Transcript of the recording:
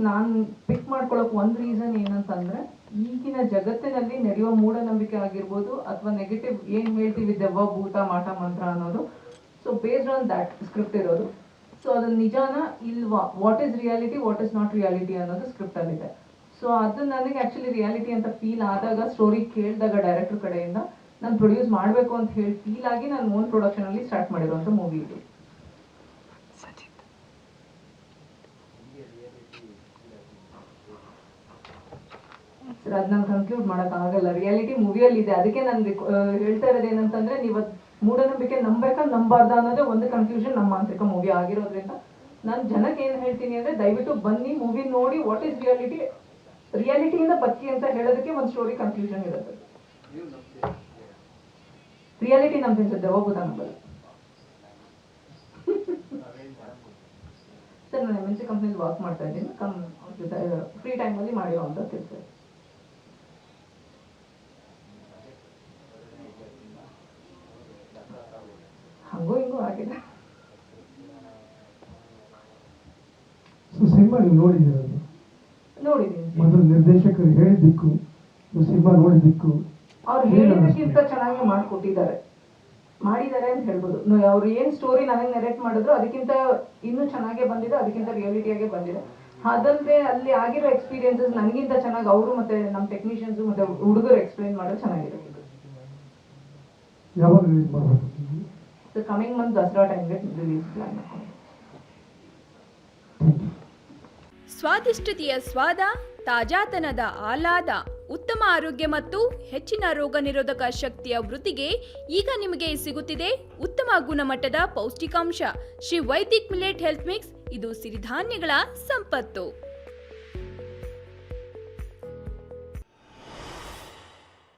ನಾನು ಪಿಕ್ ಮಾಡ್ಕೊಳ್ಳೋಕೆ ಒಂದು ರೀಸನ್ ಏನಂತಂದರೆ, ಈಗಿನ ಜಗತ್ತಿನಲ್ಲಿ ನಡೆಯುವ ಮೂಢನಂಬಿಕೆ ಆಗಿರ್ಬೋದು ಅಥವಾ ನೆಗೆಟಿವ್ ಏನು ಹೇಳ್ತೀವಿ ದೆವ್ವ ಭೂತ ಮಾಟ ಮಂತ್ರ ಅನ್ನೋದು, so based on that script ಇರೋದು. ಸೊ ಅದು ನಿಜಾನ ಇಲ್ವಾ, what is reality what is not reality ಅನ್ನೋದು ಸ್ಕ್ರಿಪ್ಟಲ್ಲಿದೆ. ಸೊ ಅದು ನನಗೆ ಆ್ಯಕ್ಚುಲಿ ರಿಯಾಲಿಟಿ ಅಂತ ಫೀಲ್ ಆದಾಗ, ಸ್ಟೋರಿ ಕೇಳಿದಾಗ ಡೈರೆಕ್ಟರ್ ಕಡೆಯಿಂದ ನಾನು ಪ್ರೊಡ್ಯೂಸ್ ಮಾಡಬೇಕು ಅಂತ ಹೇಳಿ ಫೀಲ್ ಆಗಿ ನಾನು ಓನ್ ಪ್ರೊಡಕ್ಷನಲ್ಲಿ ಸ್ಟಾರ್ಟ್ ಮಾಡಿರುವಂಥ ಮೂವಿ ಇದು. ಸರ್ ಅದು ನಾನು ಕನ್ಕ್ಲೂಡ್ ಮಾಡೋಕ್ಕಾಗಲ್ಲ, ರಿಯಾಲಿಟಿ ಮೂವಿಯಲ್ಲಿ ಇದೆ. ಅದಕ್ಕೆ ನಾನು ಹೇಳ್ತಾ ಇರೋದು ಏನಂತಂದರೆ, ನೀವು ಮೂಢನಂಬಿಕೆ ನಂಬೇಕಾ ನಂಬಾರ್ದ ಅನ್ನೋದೇ ಒಂದು ಕನ್ಫ್ಯೂಷನ್ ನಮ್ಮ ಮಾಂತ್ರಿಕ ಮೂವಿ ಆಗಿರೋದ್ರಿಂದ ನಾನು ಜನಕ್ಕೆ ಏನು ಹೇಳ್ತೀನಿ ಅಂದರೆ, ದಯವಿಟ್ಟು ಬನ್ನಿ ಮೂವಿ ನೋಡಿ, ವಾಟ್ ಈಸ್ ರಿಯಾಲಿಟಿ, ರಿಯಾಲಿಟಿಯಿಂದ ಬದುಕಿ ಅಂತ ಹೇಳೋದಕ್ಕೆ ಒಂದು ಸ್ಟೋರಿ ಕನ್ಫ್ಯೂಷನ್ ಇರುತ್ತೆ. ರಿಯಾಲಿಟಿ ನಮ್ದು ಸರ್ ದೆವ್ವಭೂತ ನಂಬಲ್ಲ. ಸರ್ ನಾನು MNC ಕಂಪ್ನಿಲಿ ವರ್ಕ್ ಮಾಡ್ತಾ ಇದ್ದೀನಿ, ಫ್ರೀ ಟೈಮಲ್ಲಿ ಮಾಡಿರೋವಂಥ ಕೆಲಸ. ಹಂಗೂ ಹಿಂಗೂ ಆಗಿದೆ. ಸಿನಿಮಾ ನೀವು ನೋಡಿದ್ದೀರದು? ನೋಡಿದ್ದೀನಿ. ಮೊದಲು ನಿರ್ದೇಶಕರು ಹೇಳಿದ್ದಕ್ಕೂ ನೀವು ಸಿನಿಮಾ ನೋಡಿದ್ದಕ್ಕೂ ಅವ್ರು ಹೇಳಿದಕ್ಕಿಂತ ಚೆನ್ನಾಗಿ ಮಾಡಿದ್ದಾರೆ ಅಂತ ಹೇಳ್ಬೋದು. ಅವ್ರು ಏನು ಸ್ಟೋರಿ ನನಗೆ ನೆರೆಕ್ಟ್ ಮಾಡಿದ್ರು ಅದಕ್ಕಿಂತ ಇನ್ನೂ ಚೆನ್ನಾಗೇ ಬಂದಿದೆ, ಅದಕ್ಕಿಂತ ರಿಯಾಲಿಟಿಯಾಗೆ ಬಂದಿದೆ. ಅದಲ್ಲದೆ ಅಲ್ಲಿ ಆಗಿರೋ ಎಕ್ಸ್ಪೀರಿಯನ್ಸಸ್ ನನಗಿಂತ ಚೆನ್ನಾಗಿ ಅವರು ಮತ್ತೆ ನಮ್ಮ ಟೆಕ್ನಿಷಿಯನ್ಸು ಮತ್ತೆ ಹುಡುಗರು ಎಕ್ಸ್ಪ್ಲೈನ್ ಮಾಡೋದು ಚೆನ್ನಾಗಿದೆ. ಯಾವಾಗ ರಿಲೀಸ್ ಮಾಡಬೇಕು? ಕಮಿಂಗ್ ಮಂತ್ ದಸರಾ ಟೈಮ್ಗೆ ರಿಲೀಸ್ ಪ್ಲಾನ್ ಮಾಡ್ಕೊಂಡು. ಸ್ವಾದಿಷ್ಟತೆಯ ಸ್ವಾದ, ತಾಜಾತನದ ಆಹ್ಲಾದ, ಉತ್ತಮ ಆರೋಗ್ಯ ಮತ್ತು ಹೆಚ್ಚಿನ ರೋಗ ನಿರೋಧಕ ಶಕ್ತಿಯ ವೃದ್ಧಿಗೆ ಈಗ ನಿಮಗೆ ಸಿಗುತ್ತಿದೆ ಉತ್ತಮ ಗುಣಮಟ್ಟದ ಪೌಷ್ಟಿಕಾಂಶ. Shri Vaidik millet health mix, ಇದು ಸಿರಿಧಾನ್ಯಗಳ ಸಂಪತ್ತು.